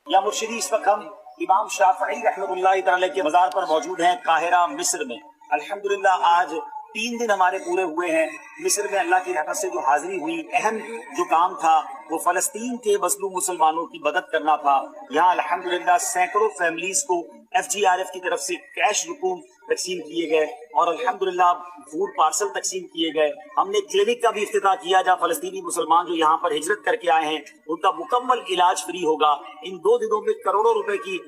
یا مرشدی اس وقت ہم امام شافعی رحمۃ اللہ تعالی کے مزار پر موجود ہیں قاہرہ مصر میں۔ الحمدللہ آج 3 دن ہمارے پورے ہوئے ہیں مصر میں۔ اللہ کی رحمت سے جو حاضری ہوئی، اہم جو کام تھا وہ فلسطین کے مظلوم مسلمانوں کی مدد کرنا تھا۔ یہاں الحمدللہ سینکڑوں فیملیز کو FGRF کی طرف سے کیش رقوم تقسیم کیے گئے اور الحمدللہ فوڈ پارسل تقسیم کیے گئے۔ ہم نے کلینک کا بھی افتتاح کیا جہاں فلسطینی مسلمان جو یہاں پر ہجرت کر کے آئے ہیں ان کا مکمل علاج فری ہوگا۔ ان 2 دنوں میں کروڑوں روپے کی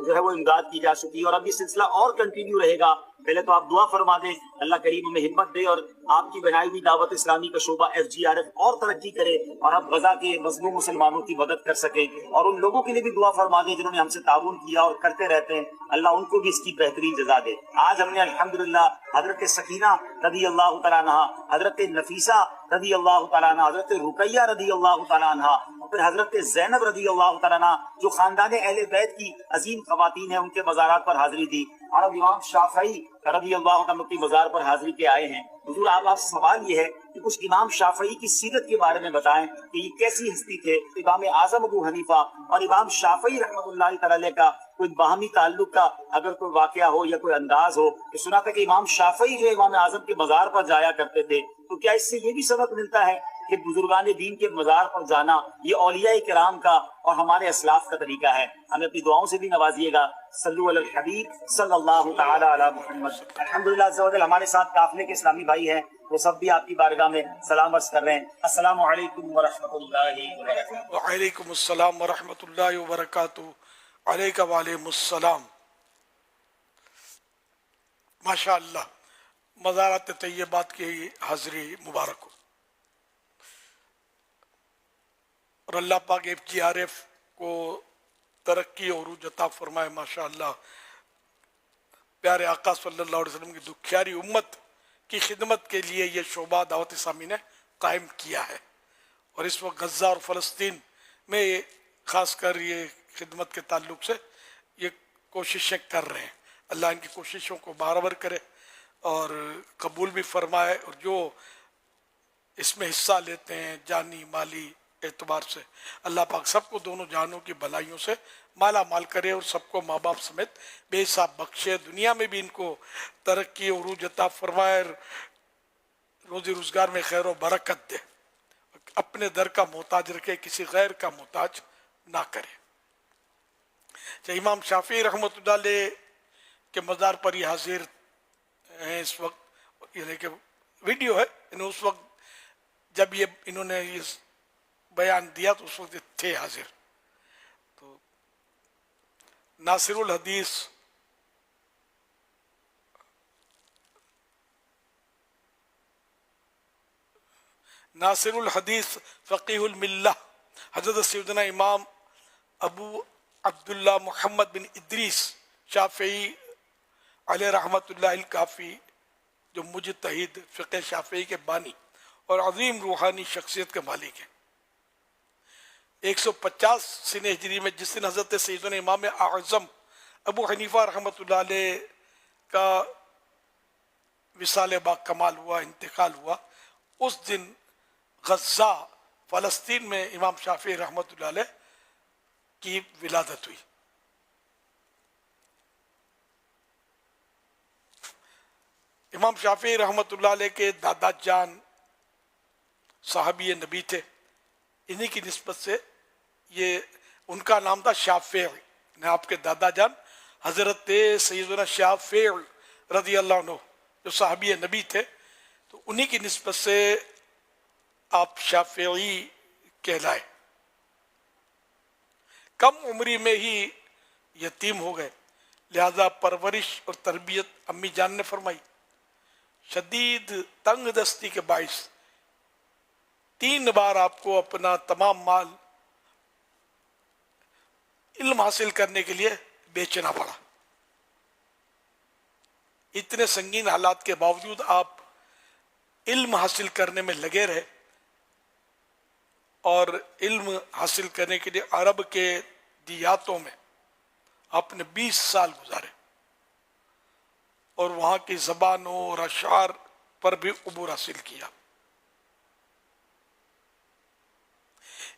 جو ہے وہ امداد کی جا چکی ہے اور اب یہ سلسلہ اور کنٹینیو رہے گا۔ پہلے تو آپ دعا فرما دیں اللہ کریم ہمیں ہمت دے اور آپ کی بنائی ہوئی دعوت اسلامی کا شعبہ FGRF اور ترقی کرے اور ہم غزہ کے مظلوم مسلمانوں کی مدد کر سکیں، اور ان لوگوں کے لیے بھی دعا فرما دیں جنہوں نے ہم سے تعاون کیا اور کرتے رہتے ہیں، اللہ ان کو بھی اس کی بہترین جزا دے۔ آج ہم نے الحمدللہ حضرت سکینہ رضی اللہ تعالیٰ عنہ، حضرت نفیسہ رضی اللہ تعالیٰ عنہ، حضرت رقیہ رضی اللہ تعالیٰ عنہ، پھر حضرت زینب رضی اللہ تعالیٰ عنہ جو خاندان اہل بیت کی عظیم خواتین ہیں ان کے مزارات پر حاضری دی، اور اب امام شافعی رضی اللہ عنہ کی مزار پر حاضری کے آئے ہیں۔ حضور آپ سے سوال یہ ہے کہ کچھ امام شافعی کی سیرت کے بارے میں بتائیں کہ یہ کیسی ہستی تھے۔ امام اعظم ابو حنیفہ اور امام شافعی رحمۃ اللہ تعالی کا کوئی باہمی تعلق کا اگر کوئی واقعہ ہو یا کوئی انداز ہو کہ سنا تھا کہ امام شافعی جو امام اعظم کے مزار پر جایا کرتے تھے، تو کیا اس سے یہ بھی سبق ملتا ہے کہ بزرگان دین کے مزار پر جانا یہ اولیاء کرام کا اور ہمارے اسلاف کا طریقہ ہے؟ ہمیں اپنی دعاؤں سے بھی نوازیے گا۔ صلو علی الحبیب صلی اللہ تعالی علی محمد۔ الحمدللہ عز و جل ہمارے ساتھ قافلے کے اسلامی بھائی ہیں، وہ سب بھی آپ کی بارگاہ میں سلام عرض کر رہے ہیں۔ السلام علیکم ورحمۃ اللہ وبرکاتہ۔ وعلیکم السلام ورحمۃ اللہ وبرکاتہ۔ علیکہ وعلیکم السلام۔ ماشاء اللہ، مزارات طیبات کی حاضری مبارک ہو، اور اللہ پاک FGRF کو ترقی اور عروج عطا فرمائے۔ ماشاء اللہ، پیارے آقا صلی اللہ علیہ وسلم کی دکھیاری امت کی خدمت کے لیے یہ شعبہ دعوت اسلامی نے قائم کیا ہے، اور اس وقت غزہ اور فلسطین میں خاص کر یہ خدمت کے تعلق سے یہ کوششیں کر رہے ہیں۔ اللہ ان کی کوششوں کو برابر کرے اور قبول بھی فرمائے، اور جو اس میں حصہ لیتے ہیں جانی مالی اعتبار سے، اللہ پاک سب کو دونوں جہانوں کی بھلائیوں سے مالا مال کرے اور سب کو ماں باپ سمیت بے حساب بخشے، دنیا میں بھی ان کو ترقی اور عروج عطا فرمائے، روزی روزگار میں خیر و برکت دے، اپنے در کا محتاج رکھے، کسی غیر کا محتاج نہ کرے۔ امام شافعی رحمۃ اللہ علیہ کے مزار پر یہ حاضر ہیں اس وقت، یعنی کہ ویڈیو ہے، اس وقت جب انہوں نے یہ بیان دیا تو اس وقت تھے حاضر۔ تو ناصر الحدیث فقیہ الملہ حضرت سیدنا امام ابو عبداللہ محمد بن ادریس شافعی علیہ رحمۃ اللہ الکافی، جو مجتہد فقہ شافعی کے بانی اور عظیم روحانی شخصیت کے مالک ہیں۔ 150 سن ہجری میں جس دن حضرت سیدنا امام اعظم ابو حنیفہ رحمۃ اللہ علیہ کا وصال با کمال ہوا، انتقال ہوا، اس دن غزہ فلسطین میں امام شافعی رحمۃ اللہ علیہ کی ولادت ہوئی۔ امام شافعی رحمۃ اللہ علیہ کے دادا جان صحابی نبی تھے، انہی کی نسبت سے یہ ان کا نام تھا شافعی۔ آپ کے دادا جان حضرت سیدنا شافعی رضی اللہ عنہ جو صحابی نبی تھے، تو انہی کی نسبت سے آپ شافعی کہلائے۔ کم عمری میں ہی یتیم ہو گئے، لہذا پرورش اور تربیت امی جان نے فرمائی۔ شدید تنگ دستی کے باعث 3 بار آپ کو اپنا تمام مال علم حاصل کرنے کے لیے بیچنا پڑا۔ اتنے سنگین حالات کے باوجود آپ علم حاصل کرنے میں لگے رہے، اور علم حاصل کرنے کے لیے عرب کے دیہاتوں میں آپ نے 20 سال گزارے، اور وہاں کی زبانوں اور اشعار پر بھی عبور حاصل کیا۔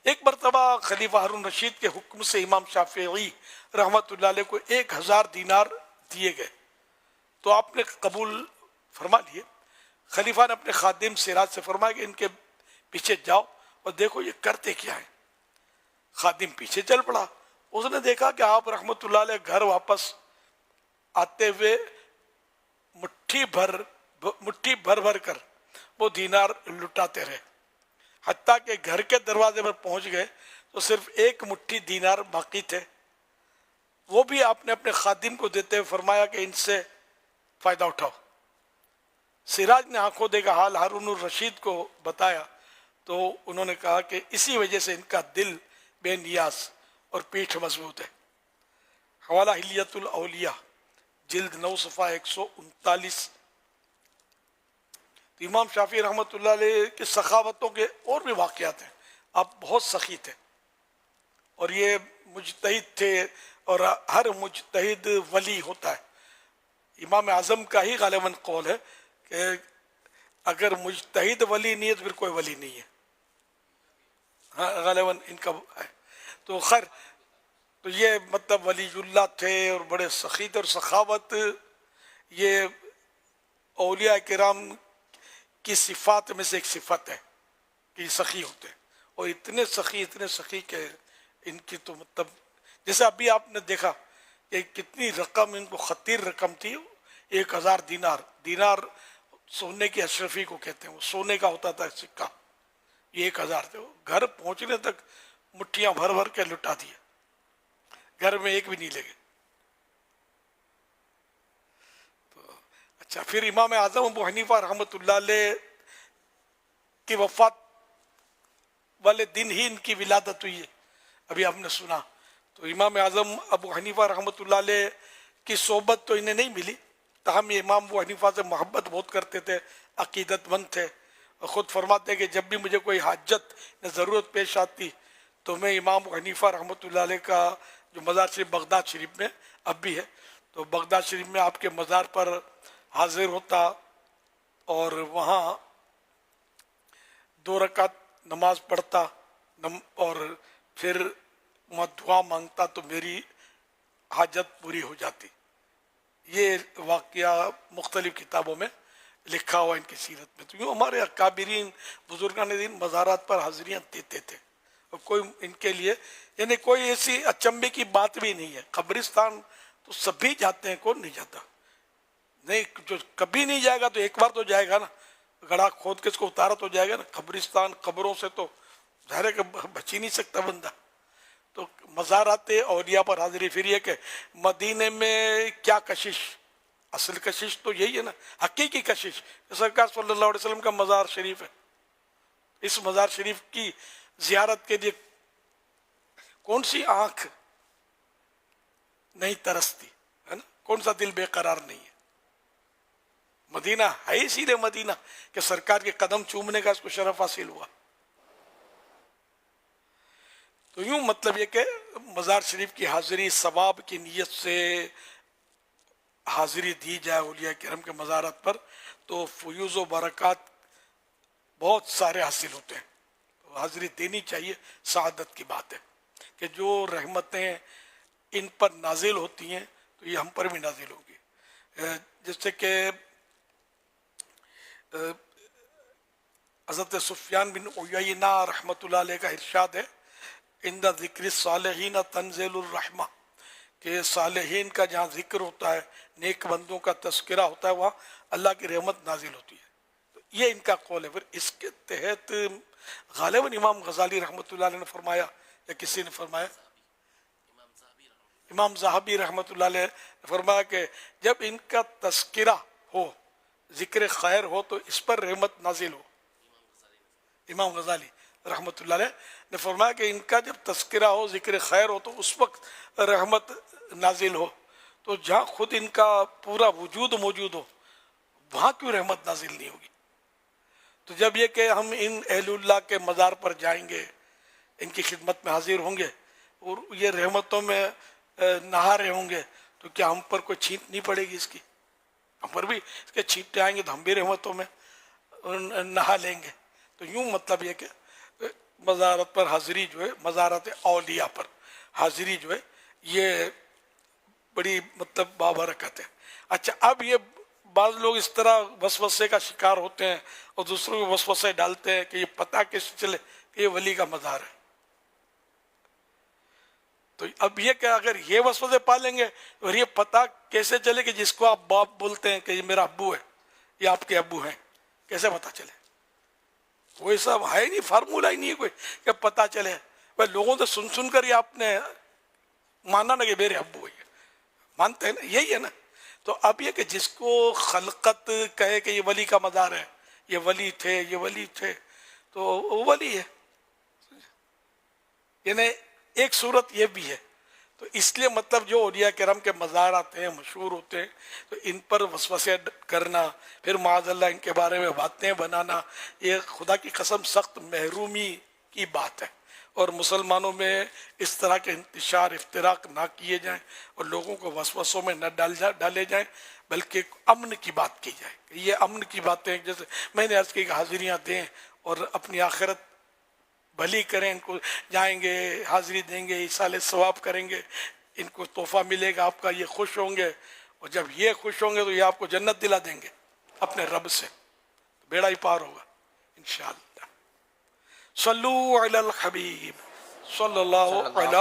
ایک مرتبہ خلیفہ ہارون رشید کے حکم سے امام شافعی رحمۃ اللہ علیہ کو 1000 دینار دیے گئے تو آپ نے قبول فرما لیے۔ خلیفہ نے اپنے خادم سراج سے فرمایا کہ ان کے پیچھے جاؤ اور دیکھو یہ کرتے کیا ہیں۔ خادم پیچھے چل پڑا، اس نے دیکھا کہ آپ رحمۃ اللہ علیہ گھر واپس آتے ہوئے مٹھی بھر بھر کر وہ دینار لٹاتے رہے، حتیٰ کہ گھر کے دروازے پر پہنچ گئے تو صرف 1 مٹھی دینار باقی تھے۔ وہ بھی آپ نے اپنے خادم کو دیتے ہوئے فرمایا کہ ان سے فائدہ اٹھاؤ۔ سراج نے آنکھوں دیکھا حال ہارون الرشید کو بتایا تو انہوں نے کہا کہ اسی وجہ سے ان کا دل بے نیاز اور پیٹھ مضبوط ہے۔ حوالہ حلیت الاولیاء جلد 9 صفحہ 139۔ تو امام شافعی رحمۃ اللہ علیہ کی سخاوتوں کے اور بھی واقعات ہیں۔ آپ بہت سخی تھے اور یہ مجتہد تھے، اور ہر مجتہد ولی ہوتا ہے۔ امام اعظم کا ہی غالباً قول ہے کہ اگر مجتہد ولی نہیں ہے تو پھر کوئی ولی نہیں ہے، ہاں غالباً ان کا ہے۔ تو خیر، تو یہ مطلب ولی اللہ تھے اور بڑے سخی تھے، اور سخاوت یہ اولیاء کرام کی صفات میں سے ایک صفت ہے کہ یہ سخی ہوتے ہیں، اور اتنے سخی کہ ان کی تو مطلب جیسے ابھی آپ نے دیکھا کہ کتنی رقم ان کو خطیر رقم تھی، 1000 دینار سونے کی اشرفی کو کہتے ہیں، وہ سونے کا ہوتا تھا سکہ، یہ 1000 تھے۔ گھر پہنچنے تک مٹھیاں بھر بھر کے لٹا دیا، گھر میں ایک بھی نہیں لے گئے۔ تو اچھا، پھر امام اعظم ابو حنیفہ رحمۃ اللہ علیہ کی وفات والے دن ہی ان کی ولادت ہوئی ہے، ابھی آپ نے سنا۔ تو امام اعظم ابو حنیفہ رحمۃ اللہ علیہ کی صحبت تو انہیں نہیں ملی، تاہم یہ امام ابو حنیفہ سے محبت بہت کرتے تھے، عقیدت مند تھے، اور خود فرماتے ہیں کہ جب بھی مجھے کوئی حاجت یا ضرورت پیش آتی تو میں امام ابو حنیفہ رحمۃ اللہ علیہ کا جو مزار شریف بغداد شریف میں اب بھی ہے، تو بغداد شریف میں آپ کے مزار پر حاضر ہوتا اور وہاں 2 رکعت نماز پڑھتا اور پھر وہاں دعا مانگتا تو میری حاجت پوری ہو جاتی۔ یہ واقعہ مختلف کتابوں میں لکھا ہوا ان کی سیرت میں۔ تو یوں ہمارے اکابرین بزرگان دین مزارات پر حاضریاں دیتے تھے، اور کوئی ان کے لیے یعنی کوئی ایسی اچنبے کی بات بھی نہیں ہے۔ قبرستان تو سبھی جاتے ہیں، کون نہیں جاتا؟ نہیں، جو کبھی نہیں جائے گا تو ایک بار تو جائے گا نا، گڑھا کھود کے اس کو اتارا تو جائے گا نا۔ قبرستان قبروں سے تو ظاہر ہے کہ بچ ہی نہیں سکتا بندہ۔ تو مزارات اولیاء پر حاضری، پھر یہ کہ مدینے میں کیا کشش، اصل کشش تو یہی ہے نا، حقیقی کشش۔ سرکار صلی اللہ علیہ وسلم کا مزار شریف ہے، اس مزار شریف کی زیارت کے لیے کون سی آنکھ نہیں ترستی ہے نا، کون سا دل بے قرار نہیں ہے۔ مدینہ ہے اسی لیے مدینہ کہ سرکار کے قدم چومنے کا اس کو شرف حاصل ہوا۔ تو یوں مطلب یہ کہ مزار شریف کی حاضری ثواب کی نیت سے حاضری دی جائے اولیاء کرام کے مزارات پر تو فیوز و برکات بہت سارے حاصل ہوتے ہیں۔ تو حاضری دینی چاہیے، سعادت کی بات ہے کہ جو رحمتیں ان پر نازل ہوتی ہیں تو یہ ہم پر بھی نازل ہوگی۔ جیسے کہ حضرت سفیان بن عیینہ رحمۃ اللہ علیہ کا ارشاد ہے، عند ذکر الصالحین تنزل الرحمہ، کہ صالحین کا جہاں ذکر ہوتا ہے، نیک بندوں کا تذکرہ ہوتا ہے، وہاں اللہ کی رحمت نازل ہوتی ہے۔ تو یہ ان کا قول ہے۔ پھر اس کے تحت غالباً امام غزالی رحمۃ اللہ علیہ نے فرمایا یا کسی نے فرمایا، امام ذہبی رحمۃ اللہ علیہ نے فرمایا کہ جب ان کا تذکرہ ہو، ذکر خیر ہو تو اس پر رحمت نازل ہو۔ امام غزالی رحمۃ اللہ علیہ نے فرمایا کہ ان کا جب تذکرہ ہو، ذکر خیر ہو تو اس وقت رحمت نازل ہو، تو جہاں خود ان کا پورا وجود موجود ہو وہاں کیوں رحمت نازل نہیں ہوگی؟ تو جب یہ کہ ہم ان اہل اللہ کے مزار پر جائیں گے، ان کی خدمت میں حاضر ہوں گے اور یہ رحمتوں میں نہا رہے ہوں گے، تو کیا ہم پر کوئی چھینٹ نہیں پڑے گی اس کی؟ ہم پر بھی اس کے چھینٹے آئیں گے تو ہم بھی رحمتوں میں نہا لیں گے۔ تو یوں مطلب یہ کہ مزارت پر حاضری جو ہے، مزارت اولیاء پر حاضری جو ہے یہ بڑی مطلب بابرکت ہے۔ اچھا، اب یہ بعض لوگ اس طرح وسوسے کا شکار ہوتے ہیں اور دوسروں کو وسوسے ڈالتے ہیں کہ یہ پتہ کیسے چلے کہ یہ ولی کا مزار ہے۔ تو اب یہ کہ اگر یہ وسوسے پالیں گے اور یہ پتہ کیسے چلے کہ جس کو آپ باپ بولتے ہیں کہ یہ میرا ابو ہے، یہ آپ کے ابو ہیں، کیسے پتہ چلے؟ کوئی سب ہے نہیں، فارمولہ ہی نہیں ہے کوئی کہ پتہ چلے۔ بھائی لوگوں سے سن کر ہی آپ نے مانا نا کہ میرے ابو ہے، مانتے ہیں نا، یہی ہے نا۔ تو اب یہ کہ جس کو خلقت کہے کہ یہ ولی کا مزار ہے، یہ ولی تھے، یہ ولی تھے، تو وہ ولی ہے۔ یعنی ایک صورت یہ بھی ہے۔ تو اس لیے مطلب جو اولیاء کرام کے مزارات ہیں، مشہور ہوتے ہیں، تو ان پر وسوسے کرنا، پھر معاذ اللہ ان کے بارے میں باتیں بنانا، یہ خدا کی قسم سخت محرومی کی بات ہے۔ اور مسلمانوں میں اس طرح کے انتشار افتراق نہ کیے جائیں اور لوگوں کو وسوسوں میں نہ ڈالے جائیں، بلکہ امن کی بات کی جائے۔ یہ امن کی باتیں، جیسے میں نے عرض کی کہ حاضریاں دیں اور اپنی آخرت بھلی کریں، ان کو جائیں گے، حاضری دیں گے، ایصال ثواب کریں گے، ان کو تحفہ ملے گا آپ کا، یہ خوش ہوں گے، اور جب یہ خوش ہوں گے تو یہ آپ کو جنت دلا دیں گے اپنے رب سے، بیڑا ہی پار ہوگا انشاءاللہ۔ صلو علی الحبیب صلی اللہ علی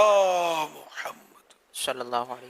محمد صلی اللہ علیہ